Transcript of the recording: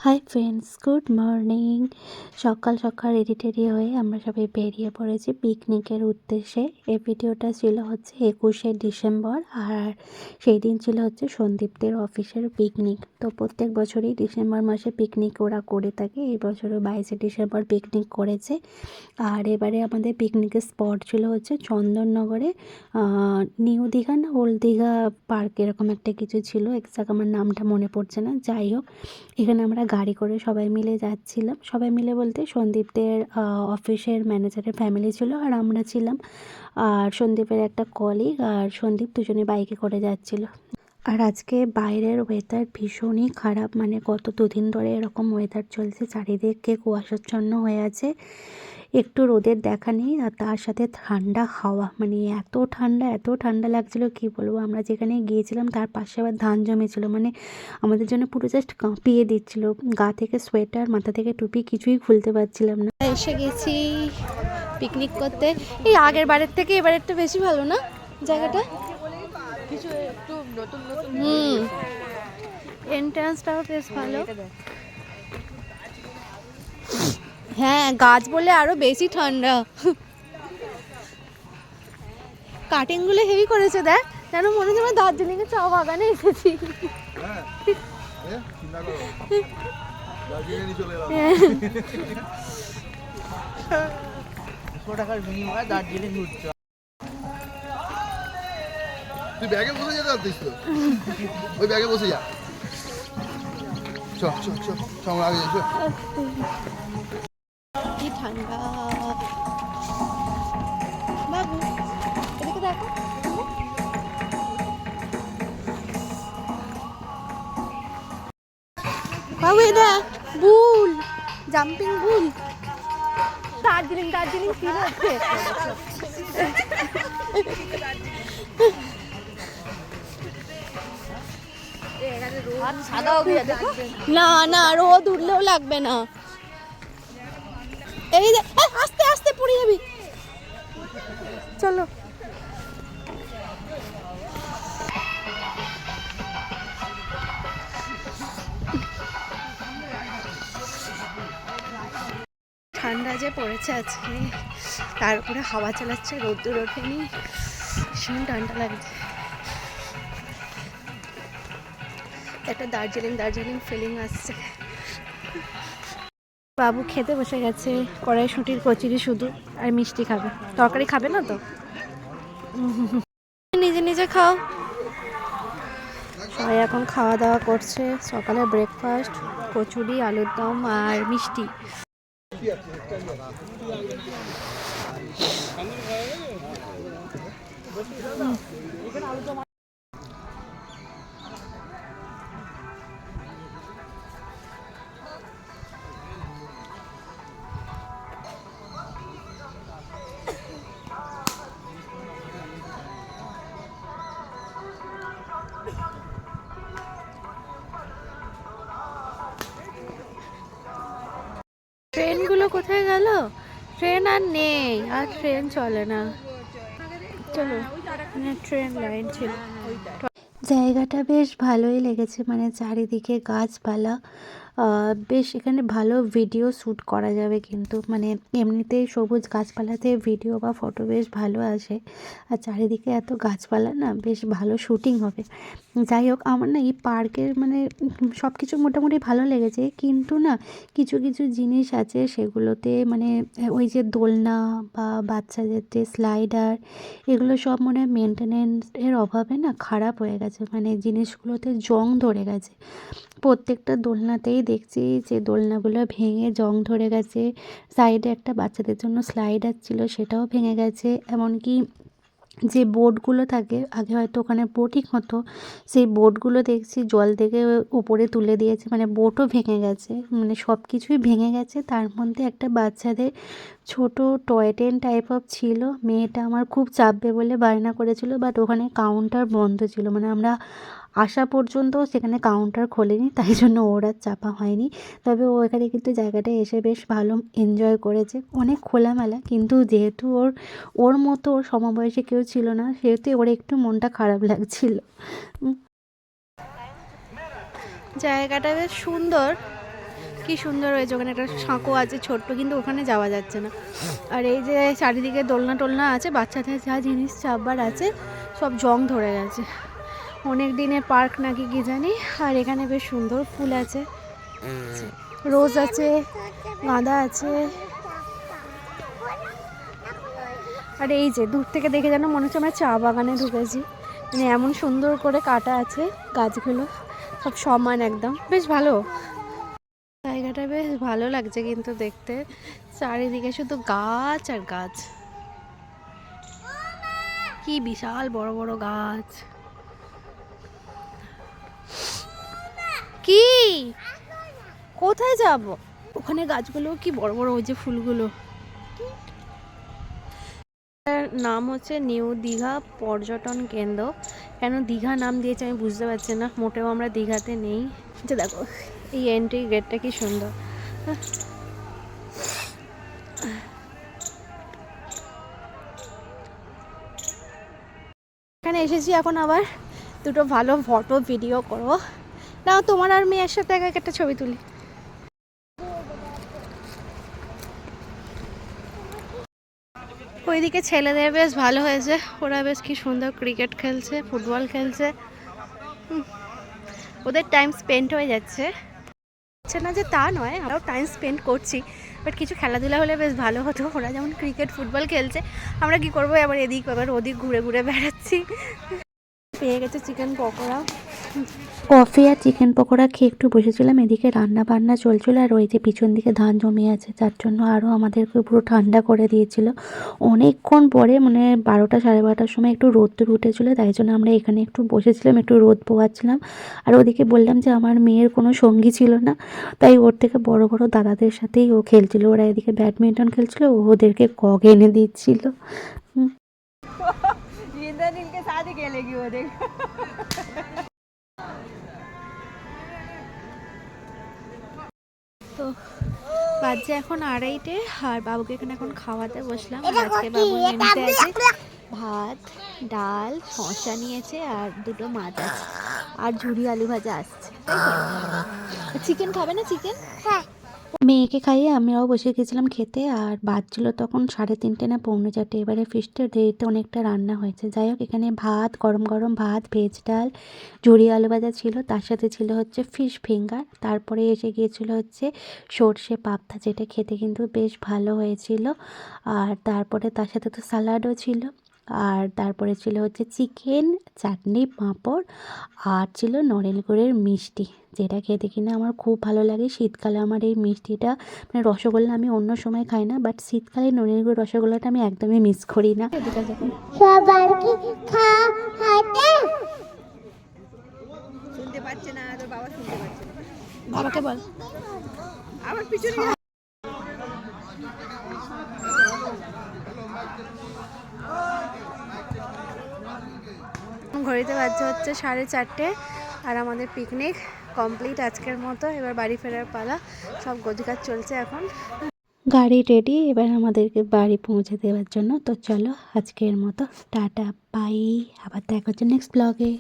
Hi friends, good morning. সকাল সকাল ready teddy হয়ে আমরা সবাই বেরিয়ে পড়েছি পিকনিকের উদ্দেশ্যে। এই ভিডিওটা ছিল হচ্ছে 21শে ডিসেম্বর, আর সেই দিন ছিল হচ্ছে সন্দীপদের অফিসের পিকনিক। তো প্রত্যেক বছরই ডিসেম্বর মাসে পিকনিক ওরা করে থাকে, এই বছরও 22শে ডিসেম্বর পিকনিক করেছে। আর এবারে আমাদের পিকনিকের স্পট ছিল হচ্ছে চন্দননগরে নিউ দীঘা না ওল্ড দীঘা পার্ক, এরকম একটা কিছু ছিল, এক্সাক্ট আমার নামটা মনে পড়ছে না। যাই হোক, এখানে আমরা গাড়ি করে সবাই মিলে যাচ্ছিলাম। সবাই মিলে বলতে সন্দীপদের অফিসের ম্যানেজারের ফ্যামিলি ছিল, আর আমরা ছিলাম, আর সন্দীপের একটা কলিগ আর সন্দীপ দুজনে বাইকে করে যাচ্ছিল। আর আজকে বাইরের ওয়েদার ভীষণই খারাপ, মানে গত দুদিন ধরে এরকম ওয়েদার চলছে, চারিদিকে কুয়াশাচ্ছন্ন হয়ে আছে, একটু রোদের দেখা নেই, আর তার সাথে ঠান্ডা হাওয়া, মানে এত ঠান্ডা লাগছিলো কি বলবো। আমরা যেখানে গিয়েছিলাম তার পাশে আবার ধান জমেছিল, মানে আমাদের জন্য পুরো জাস্ট কাঁপিয়ে দিচ্ছিল। গা থেকে সোয়েটার, মাথা থেকে টুপি কিছুই খুলতে পারছিলাম না। এসে গেছি পিকনিক করতে। এই আগের বারের থেকে এবারেরটা বেশি ভালো না জায়গাটা, কিছু একটু নতুন নতুন এন্ট্রান্সটাও বেশ ভালো। হ্যাঁ, গাছ বলে আরো বেশি ঠান্ডা। কাটিংগুলো হেভি করেছে, দেখ যেন মনে হচ্ছে আমরা দার্জিলিং এর চা বাগানে এসেছি। দার্জিলিং ঘুরছো, তুই ব্যাগে বসে যেতে পারতিস তো, ওই ব্যাগে বসে যা। কি ঠান্ডা বাবু, এদিকে দেখো। বাবু এ দেখ, বুল, জাম্পিং বুল। দার্জিলিং কি হচ্ছে? না না, রোদ উঠলেও লাগবে না। এই আস্তে আস্তে পড়ে যাবি, চলো। ঠান্ডা যে পড়েছে আজকে, তার উপরে হাওয়া চালাচ্ছে, রোদ্দুর ওঠেনি, ভীষণ ঠান্ডা লাগছে। একটা দার্জিলিং ফিলিং আসছে। বাবু খেতে বসে গেছে, কড়াইশুঁটির কচুরি শুধু, আর মিষ্টি খাবে, তরকারি খাবে না তো। নিজে নিজে খাও। সবাই এখন খাওয়া দাওয়া করছে, সকালে ব্রেকফাস্ট কচুরি, আলুর দম আর মিষ্টি। ট্রেনগুলো কোথায় গেল? ট্রেন আর নেই, আর ট্রেন চলে না। চলো, ট্রেন লাইন ছিল। জায়গাটা বেশ ভালোই লেগেছে, মানে চারিদিকে গাছপালা, বেশ এখানে ভালো ভিডিও শ্যুট করা যাবে, কিন্তু মানে এমনিতেই সবুজ গাছপালাতে ভিডিও বা ফটো বেশ ভালো আসে, আর চারিদিকে এত গাছপালা না, বেশ ভালো শ্যুটিং হবে। যাই হোক, আমার না এই পার্কের মানে সব কিছু মোটামুটি ভালো লেগেছে, কিন্তু না কিছু কিছু জিনিস আছে সেগুলোতে মানে ওই যে দোলনা বা বাচ্চাদের যে স্লাইডার, এগুলো সব মনে হয় মেনটেনেন্সের অভাবে না খারাপ হয়ে গেছে, মানে জিনিসগুলোতে জং ধরে গেছে। প্রত্যেকটা দোলনাতেই দেখছি যে দোলনাগুলো ভেঙে জং ধরে গেছে। সাইডে একটা বাচ্চাদের জন্য স্লাইডার ছিল, সেটাও ভেঙে গেছে। এমনকি যে বোটগুলো থাকে, আগে হয়তো ওখানে বোটিং হতো, সেই বোটগুলো দেখছি জল থেকে উপরে তুলে দিয়েছে, মানে বোটও ভেঙে গেছে, মানে সব কিছুই ভেঙে গেছে। তার মধ্যে একটা বাচ্চাদের ছোট টয় ট্রেন টাইপ অফ ছিল, মেয়েটা আমার খুব চাপবে বলে বায়না করেছিল, বাট ওখানে কাউন্টার বন্ধ ছিল, মানে আমরা আসা পর্যন্ত সেখানে কাউন্টার খোলেনি, তাই জন্য ওর আর চাপা হয়নি। তবে ও এখানে কিন্তু জায়গাটা এসে বেশ ভালো এনজয় করেছে, অনেক খোলামেলা, কিন্তু যেহেতু ওর মতো ওর সমবয়সী কেউ ছিল না, সেহেতু ওর একটু মনটা খারাপ লাগছিল। জায়গাটা বেশ সুন্দর, কি সুন্দর হয়েছে, ওখানে একটা সাঁকো আছে ছোট্ট, কিন্তু ওখানে যাওয়া যাচ্ছে না। আর এই যে চারিদিকে দোলনা টোলনা আছে, বাচ্চাদের যা জিনিস চাপবার আছে সব জং ধরে গেছে। অনেক দিনের পার্ক নাকি কি জানি। আর এখানে বেশ সুন্দর ফুল আছে, রোজ আছে, গাঁদা আছে। আর এই যে দূর থেকে দেখে যেন মনে হচ্ছে আমরা চা বাগানে ঢুকেছি, মানে এমন সুন্দর করে কাটা আছে গাছগুলো, সব সমান একদম, বেশ ভালো জায়গাটা, বেশ ভালো লাগছে কিন্তু দেখতে। চারিদিকে শুধু গাছ আর গাছ, কি বিশাল বড় বড় গাছ। কি কোথায় যাব? ওখানে গাছগুলো কি বড় বড়, ওই যে ফুলগুলো। নাম হচ্ছে নিউ দীঘা পর্যটন কেন্দ্র। কেন দীঘা নাম দিয়েছে আমি বুঝতে পারছি না, মোটেও আমরা দীঘাতে নেই। যে দেখো এই এন্ট্রি গেটটা কি সুন্দর। এখানে এসেছি, এখন আবার দুটো ভালো ফটো ভিডিও করবো। নাও তোমার আর মেয়ের সাথে এক একটা ছবি তুলি। ওইদিকে ছেলেদের বেশ ভালো হয়েছে, ওরা বেশ কি সুন্দর ক্রিকেট খেলছে, ফুটবল খেলছে। ওদের টাইম স্পেন্ড হয়ে যাচ্ছে, না যে তা নয়, আমরাও টাইম স্পেন্ড করছি, বাট কিছু খেলাধুলা হলে বেশ ভালো হতো। ওরা যেমন ক্রিকেট ফুটবল খেলছে, আমরা কি করবো, আবার এদিক আবার ওদিক ঘুরে ঘুরে বেড়াচ্ছি। পেয়ে গেছে চিকেন পকোড়া, কফি আর চিকেন পকোড়া খেয়ে একটু বসেছিলাম। এদিকে রান্না বান্না চলছিল, আর ওই যে পিছন দিকে ধান জমে আছে, যার জন্য আরও আমাদেরকে পুরো ঠান্ডা করে দিয়েছিল। অনেকক্ষণ পরে মানে 12টা সাড়ে 12টার সময় একটু রোদ্দুর উঠেছিল, তাই জন্য আমরা এখানে একটু বসেছিলাম, একটু রোদ পোয়াচ্ছিলাম। আর ওদিকে বললাম যে আমার মেয়ের কোনো সঙ্গী ছিল না, তাই ওর থেকে বড় বড় দাদাদের সাথেই ও খেলছিল। ওরা এদিকে ব্যাডমিন্টন খেলছিল, ও ওদেরকে কক এনে দিচ্ছিল। তো বাজে এখন 2:30, আর বাবুকে এখানে এখন খাওয়াতে বসলাম। আজকে বাবু মেনুতে আছে ভাত, ডাল, শসা নিয়েছে, আর দুটো মাছ আছে, আর ঝুরি আলু ভাজা আসছে। চিকেন খাবে না? চিকেন মেয়েকে খাইয়ে আমরাও বসে গেছিলাম খেতে। আর বাজছিল তখন 3:30 না 3:45। এবারে ফিশটার দেরিতে অনেকটা রান্না হয়েছে। যাই হোক, এখানে ভাত, গরম গরম ভাত, ভেজ ডাল, ঝুরি আলু ভাজা ছিল, তার সাথে ছিল হচ্ছে ফিশ ফিঙ্গার। তারপরে এসে গিয়েছিল হচ্ছে সর্ষে পাবদা, যেটা খেতে কিন্তু বেশ ভালো হয়েছিল। আর তারপরে তার সাথে তো স্যালাডও ছিল। আর তারপরে ছিল হচ্ছে চিকেন, চাটনি, পাঁপড়, আর ছিল নড়েল গুড়ের মিষ্টি, যেটা খেতে কিনা আমার খুব ভালো লাগে। শীতকালে আমার এই মিষ্টিটা, মানে রসগোল্লা আমি অন্য সময় খাই না, বাট শীতকালে নড়েল গুড় রসগোল্লাটা আমি একদমই মিস করি না। সবার কি খাওয়াতে শুনতে পাচ্ছে না, তোর বাবা শুনতে পাচ্ছে না। বাবাকে বল। আবার পিছনে ঘড়িতে বাজছে হচ্ছে 4:30, আর আমাদের পিকনিক কমপ্লিট আজকের মতো। এবার বাড়ি ফেরার পালা, সব গোছগাছ চলছে এখন। গাড়ি রেডি এবার আমাদেরকে বাড়ি পৌঁছে দেওয়ার জন্য। তো চলো আজকের মতো টাটা, বাই, আবার দেখা হচ্ছে নেক্সট ব্লগে।